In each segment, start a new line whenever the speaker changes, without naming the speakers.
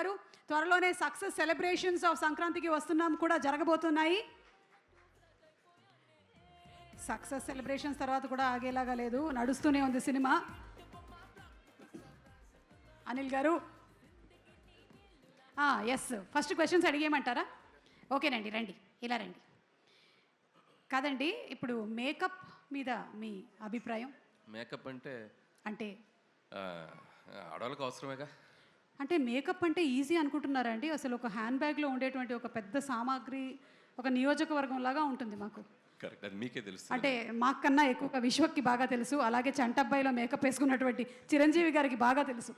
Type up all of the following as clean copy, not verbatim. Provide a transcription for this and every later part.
గారు. త్వరలోనే success celebrations of సంక్రాంతికి వస్తున్నాం కూడా జరగబోతున్నాయి. సక్సెస్ సెలబ్రేషన్స్ తర్వాత కూడా ఆగేలాగా లేదు, నడుస్తూనే ఉంది సినిమా. అనిల్ గారు, ఎస్, ఫస్ట్ క్వశ్చన్స్ అడిగేయమంటారా? ఓకేనండి, రండి, ఇలా రండి. కాదండి, ఇప్పుడు మేకప్ మీద మీ అభిప్రాయం?
మేకప్ అంటే
అంటే
ఆడవాళ్ళకి అవసరమేగా.
అంటే మేకప్ అంటే ఈజీ అనుకుంటున్నారా అండి? అసలు ఒక హ్యాండ్ బ్యాగ్లో ఉండేటువంటి ఒక పెద్ద సామాగ్రి ఒక నియోజకవర్గం లాగా ఉంటుంది మాకు.
కరెక్ట్, అది మీకే తెలుసు.
అంటే మాకన్నా ఎక్కువగా విశ్వక్కి బాగా తెలుసు, అలాగే చంటబ్బాయిలో మేకప్ వేసుకున్నటువంటి చిరంజీవి గారికి బాగా తెలుసు.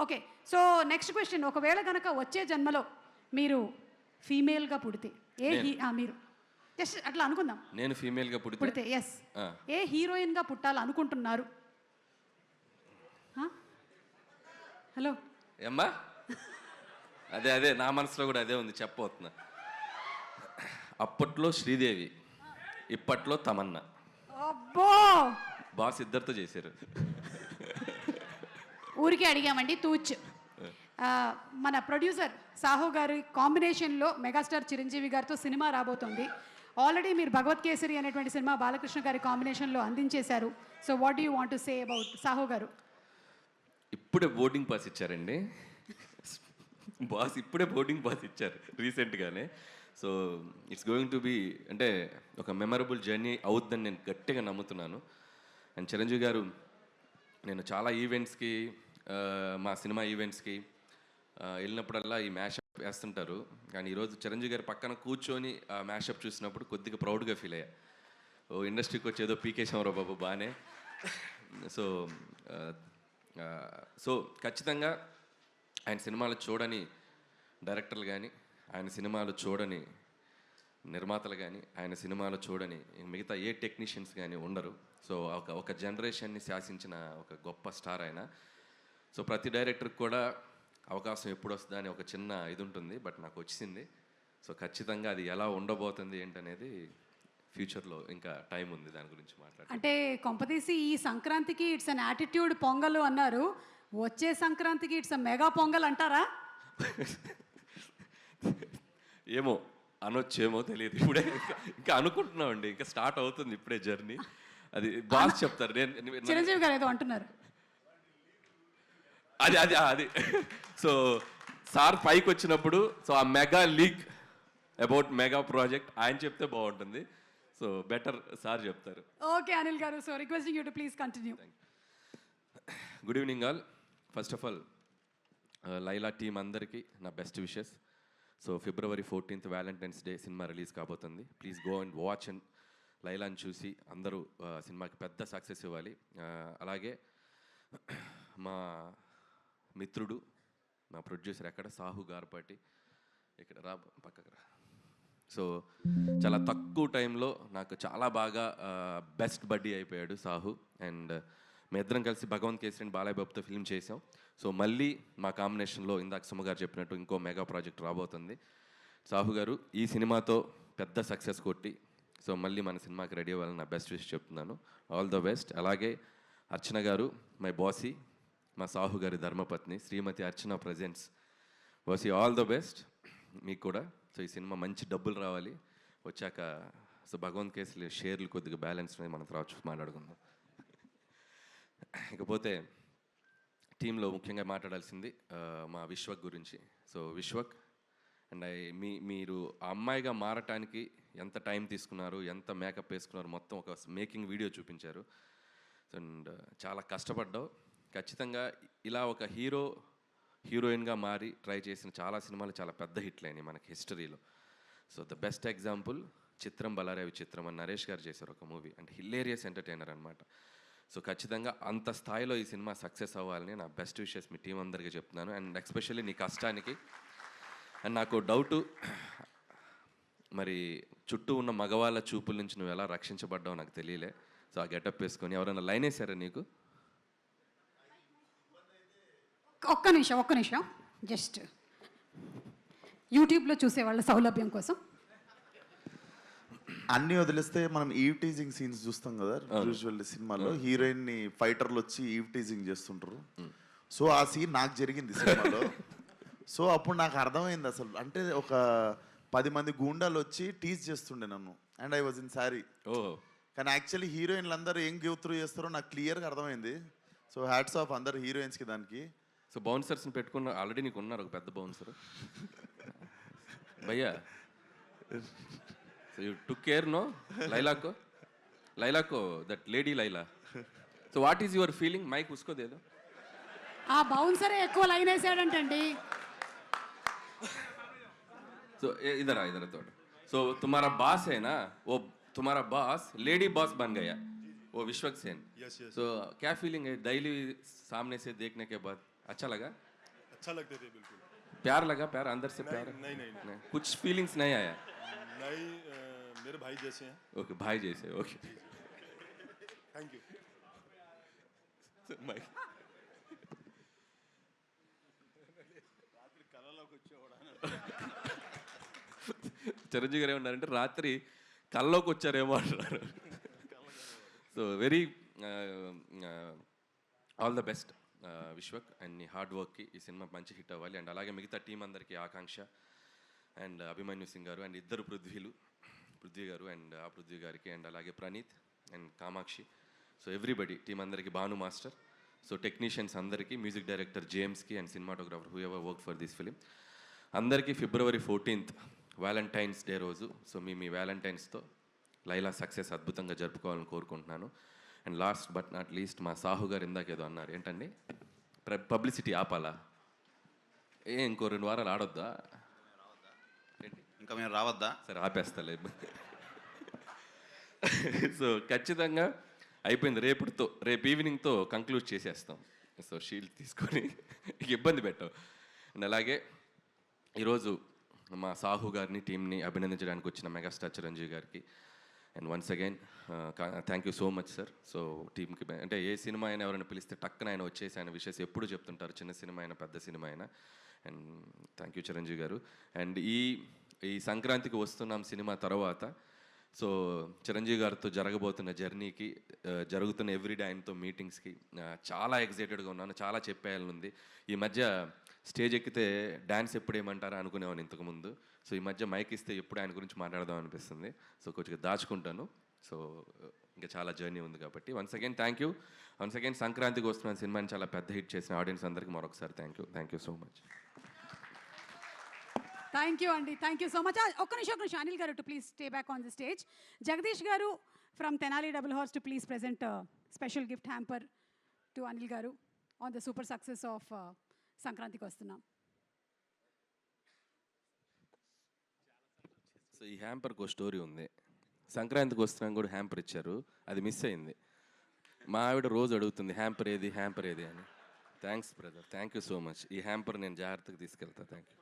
ఓకే, సో నెక్స్ట్ క్వశ్చన్, ఒకవేళ కనుక వచ్చే జన్మలో మీరు ఫీమేల్గా పుడితే మీరు జస్ట్ అట్లా అనుకుందాం,
నేను ఫీమేల్గా పుడితే
ఎస్, ఏ హీరోయిన్గా పుట్టాలనుకుంటున్నారు? హలో
ఏమ్మా, అదే అదే నా మనసులో కూడా అదే ఉంది, చెప్పబోతున్నా. అప్పట్లో శ్రీదేవి, ఇప్పట్లో తమన్నా.
అబ్బో,
బాస్ ఇద్దరితో చేశారు.
ఊరికే అడిగామండి, తూచ్. మన ప్రొడ్యూసర్ సాహు గారి కాంబినేషన్లో మెగాస్టార్ చిరంజీవి గారితో సినిమా రాబోతుంది. ఆల్రెడీ మీరు భగవత్ కేసరి అనేటువంటి సినిమా బాలకృష్ణ గారి కాంబినేషన్లో అందించేశారు. So what you want to say about Sahu garu?
ఇప్పుడే బోర్డింగ్ పాస్ ఇచ్చారండి బాస్, ఇప్పుడే బోర్డింగ్ పాస్ ఇచ్చారు రీసెంట్గానే. So it's going to be అంటే ఒక మెమరబుల్ జర్నీ అవుతుందని నేను గట్టిగా నమ్ముతున్నాను. అండ్ చిరంజీవి గారు, నేను చాలా ఈవెంట్స్కి, మా సినిమా ఈవెంట్స్కి వెళ్ళినప్పుడల్లా ఈ మ్యాషప్ వేస్తుంటారు. కానీ ఈరోజు చిరంజీవి గారి పక్కన కూర్చొని ఆ మ్యాషప్ చూసినప్పుడు కొద్దిగా ప్రౌడ్గా ఫీల్ అయ్యా. ఓ ఇండస్ట్రీకి వచ్చి ఏదో పీకేశామరావు బాబు బాగానే. సో ఖచ్చితంగా ఆయన సినిమాలు చూడని డైరెక్టర్లు కానీ, ఆయన సినిమాలు చూడని నిర్మాతలు కానీ, ఆయన సినిమాలు చూడని మిగతా ఏ టెక్నీషియన్స్ కానీ ఉండరు. సో ఒక జనరేషన్ని శాసించిన ఒక గొప్ప స్టార్ ఆయన. సో ప్రతి డైరెక్టర్కి కూడా అవకాశం ఎప్పుడు వస్తుందా అని ఒక చిన్న ఇది ఉంటుంది, బట్ నాకు వచ్చింది. సో ఖచ్చితంగా అది ఎలా ఉండబోతుంది ఏంటనేది ఫ్యూచర్లో ఇంకా టైం ఉంది దాని గురించి మాట్లాడాలి.
అంటే కొంపతీసి ఈ సంక్రాంతికి ఇట్స్ అన్ యాటిట్యూడ్ పొంగల్ అన్నారు, వచ్చే సంక్రాంతికి ఇట్స్ అ మెగా పొంగల్ అంటారా?
ఏమో అనొచ్చేమో తెలియదు, ఇప్పుడే ఇంకా అనుకుంటున్నామండి, ఇంకా స్టార్ట్ అవుతుంది ఇప్పుడే జర్నీ. అది బాస్ చెప్తారు. నేను
చిరంజీవి గారు ఏదో అంటున్నారు,
అది అది అది సో సార్ పైకి వచ్చినప్పుడు, సో ఆ mega leak about mega project ఆయన చెప్తే బాగుంటుంది. సో బెటర్ సార్ చెప్తారు.
Okay Anil garu, so requesting you to please continue.
Good evening all. First of all Laila team అందరికీ నా best wishes. So February 14th valentine's day cinema release కాబోతుంది. Please go and watch and లైలాని చూసి అందరూ సినిమాకి పెద్ద success ఇవ్వాలి. అలాగే మా మిత్రుడు, మా ప్రొడ్యూసర్ ఎక్కడ, సాహు గార్పాటి, ఇక్కడ రా పక్కకు రా. సో చాలా తక్కువ టైంలో నాకు చాలా బాగా బెస్ట్ బడ్డీ అయిపోయాడు సాహు. అండ్ మీ ఇద్దరం కలిసి భగవంత్ కేసరి అండ్ బాలయ్య బాబుతో ఫిల్మ్ చేసాం. సో మళ్ళీ మా కాంబినేషన్లో ఇందాక సుమ గారు చెప్పినట్టు ఇంకో మెగా ప్రాజెక్ట్ రాబోతుంది. సాహు గారు ఈ సినిమాతో పెద్ద సక్సెస్ కొట్టి సో మళ్ళీ మన సినిమాకి రెడీ అవ్వాలని నా బెస్ట్ విష్ చెప్తున్నాను. All the best. అలాగే అర్చన గారు, మై బాసీ, మా సాహు గారి ధర్మపత్ని Shrimati Archana presents. Bossy, all the best మీకు కూడా. సో ఈ సినిమా మంచి డబ్బులు రావాలి వచ్చాక. సో భగవంత్ కేసులు షేర్లు కొద్దిగా బ్యాలెన్స్ మనం తర్వాత మాట్లాడుకుందాం. ఇకపోతే టీంలో ముఖ్యంగా మాట్లాడాల్సింది మా విశ్వక్ గురించి. సో విశ్వక్ అండ్ మీరు ఆ అమ్మాయిగా మారటానికి ఎంత టైం తీసుకున్నారు, ఎంత మేకప్ వేసుకున్నారు, మొత్తం ఒక మేకింగ్ వీడియో చూపించారు. అండ్ చాలా కష్టపడ్డావు. ఖచ్చితంగా ఇలా ఒక హీరోయిన్గా మారి ట్రై చేసిన చాలా సినిమాలు చాలా పెద్ద హిట్లు అయినాయి మనకి హిస్టరీలో. సో ద బెస్ట్ ఎగ్జాంపుల్ చిత్రం బలారే విచిత్రం అని నరేష్ గారు చేశారు ఒక మూవీ, అండ్ హిలేరియస్ ఎంటర్టైనర్ అనమాట. సో ఖచ్చితంగా అంత స్థాయిలో ఈ సినిమా సక్సెస్ అవ్వాలని నా బెస్ట్ విషెస్ మీ టీం అందరికీ చెప్తున్నాను. అండ్ ఎస్పెషల్లీ నీ కష్టానికి. అండ్ నాకు డౌటు, మరి చుట్టూ ఉన్న మగవాళ్ళ చూపుల నుంచి నువ్వు ఎలా రక్షించబడ్డావు నాకు తెలియలే. సో ఆ గెటప్ వేసుకొని ఎవరైనా లైన్ వేసారా నీకు?
ఒక్క నిమిషం జస్ట్ యూట్యూబ్లో చూసే వాళ్ళ సౌలభ్యం కోసం
అన్నీ వదిలేస్తే మనం ఈవ్ టీజింగ్ సీన్స్ చూస్తాం కదా యూజువల్లీ సినిమాలో. హీరోయిన్ ని ఫైటర్లు వచ్చి ఈవ్ టీజింగ్ చేస్తుంటారు. సో ఆ సీన్ నాకు జరిగింది సినిమాలో. సో అప్పుడు నాకు అర్థమైంది అసలు అంటే ఒక 10 మంది గూండాలు వచ్చి టీజ్ చేస్తుండే నన్ను and I was in sari.
ఓ
కానీ యాక్చువల్లీ హీరోయిన్లు అందరూ ఏం గివ్ త్రూ చేస్తారో నాకు క్లియర్గా అర్థమైంది. సో హ్యాట్స్ ఆఫ్ అందరు హీరోయిన్స్కి దానికి.
సో బౌన్సర్స్ని పెట్టుకున్న ఆల్రెడీ నీకు ఉన్నారు ఒక పెద్ద బౌన్సర్ భయ్యా. సో యూ టుక్ కేర్ నో లైలాకో that lady Laila. So what is your feeling mic ఉసుకోదేదో.
ఆ బౌన్సరే ఎక్కువ లైన్ వేసాడంటండి.
సో इधर थोड़ा. सो तुम्हारा बॉस है ना, वो तुम्हारा बॉस लेडी बॉस बन गया, वो विश्वक सेन.
यस यस
सो क्या फीलिंग है डेली सामने से देखने के बाद? अच्छा लगा?
अच्छा लगते थे बिल्कुल.
प्यार लगा? प्यार अंदर से प्यार?
नहीं नहीं नहीं,
नहीं. कुछ फीलिंग्स नहीं आया?
नहीं मेरे भाई जैसे हैं.
ओके भाई जैसे. Okay
thank you.
చిరంజీవి గారు ఏమన్నారంటే రాత్రి కల్లోకి వచ్చారేమో అంటున్నారు. So very all the best Vishwak and నీ హార్డ్ వర్క్కి ఈ సినిమా మంచి హిట్ అవ్వాలి. అండ్ అలాగే మిగతా టీం అందరికీ ఆకాంక్ష అండ్ అభిమన్యు సింగ్ గారు అండ్ ఇద్దరు పృథ్వీ గారు అండ్ ఆ పృథ్వీ గారికి అండ్ అలాగే Praneeth and Kamakshi. So everybody team అందరికీ, భాను మాస్టర్, సో టెక్నీషియన్స్ అందరికీ, మ్యూజిక్ డైరెక్టర్ జేమ్స్కి and cinematographer whoever work for this film అందరికీ February 14th వ్యాలంటైన్స్ డే రోజు. సో మీ వ్యాలంటైన్స్తో లైలా సక్సెస్ అద్భుతంగా జరుపుకోవాలని కోరుకుంటున్నాను. And last but not least మా సాహు గారు ఇందాక ఏదో అన్నారు, ఏంటండి పబ్లిసిటీ ఆపాలా? ఇంకో 2 వారాలు ఆడొద్దా?
ఇంకా మేము రావద్దా?
సరే ఆపేస్తలే. సో ఖచ్చితంగా అయిపోయింది. రేపు ఈవినింగ్తో కంక్లూడ్ చేసేస్తాం. సో షీల్డ్ తీసుకొని ఇబ్బంది పెట్టావు. అండ్ అలాగే ఈరోజు మా సాహు గారిని టీంని అభినందించడానికి వచ్చిన మెగాస్టార్ చిరంజీవి గారికి and once again thank you so much sir. So టీంకి అంటే ఏ సినిమా అయినా ఎవరైనా పిలిస్తే టక్కన ఆయన వచ్చేసి ఆయన విషయస్ ఎప్పుడు చెప్తుంటారు, చిన్న సినిమా అయినా పెద్ద సినిమా అయినా. అండ్ థ్యాంక్ యూ చిరంజీవి గారు. అండ్ ఈ సంక్రాంతికి వస్తున్నాం సినిమా తర్వాత సో చిరంజీవి గారితో జరగబోతున్న జర్నీకి, జరుగుతున్న ఎవ్రీడే ఆయనతో మీటింగ్స్కి చాలా ఎక్సైటెడ్గా ఉన్నాను. చాలా చెప్పేయాలని ఉంది. ఈ మధ్య స్టేజ్ ఎక్కితే డ్యాన్స్ ఎప్పుడు ఏమంటారా అనుకునేవాడిని ఇంతకుముందు. సో ఈ మధ్య మైక్ ఇస్తే ఎప్పుడు ఆయన గురించి మాట్లాడదాం అనిపిస్తుంది. సో కొంచెం దాచుకుంటాను. సో ఇంకా చాలా జర్నీ ఉంది కాబట్టి once again thank you. Once again సంక్రాంతికి వస్తున్న సినిమాని చాలా పెద్ద హిట్ చేసిన ఆడియన్స్ అందరికీ మరొకసారి thank you so much.
Thank you అండి, థ్యాంక్ యూ సో మచ్. ఒక్క నిమిషం Anil garu to please stay back on the stage. Jagadish garu from Tenali double horse to please present special gift hamper to Anil garu on the super success of సంక్రాంతికి వస్తున్నాం.
So ఈ హ్యాంపర్కి ఒక story ఉంది. సంక్రాంతికి వస్తున్నాం కూడా హ్యాంపర్ ఇచ్చారు, అది మిస్ అయింది. మా ఆవిడ రోజు అడుగుతుంది హ్యాంపర్ ఏది అని. Thanks brother, thank you so much. ఈ హ్యాంపర్ నేను జాగ్రత్తగా తీసుకెళ్తా. Thank you.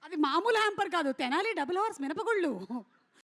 అది మామూలు హ్యాంపర్ కాదు, తెనాలి డబుల్ హార్స్ మినపగుళ్ళు.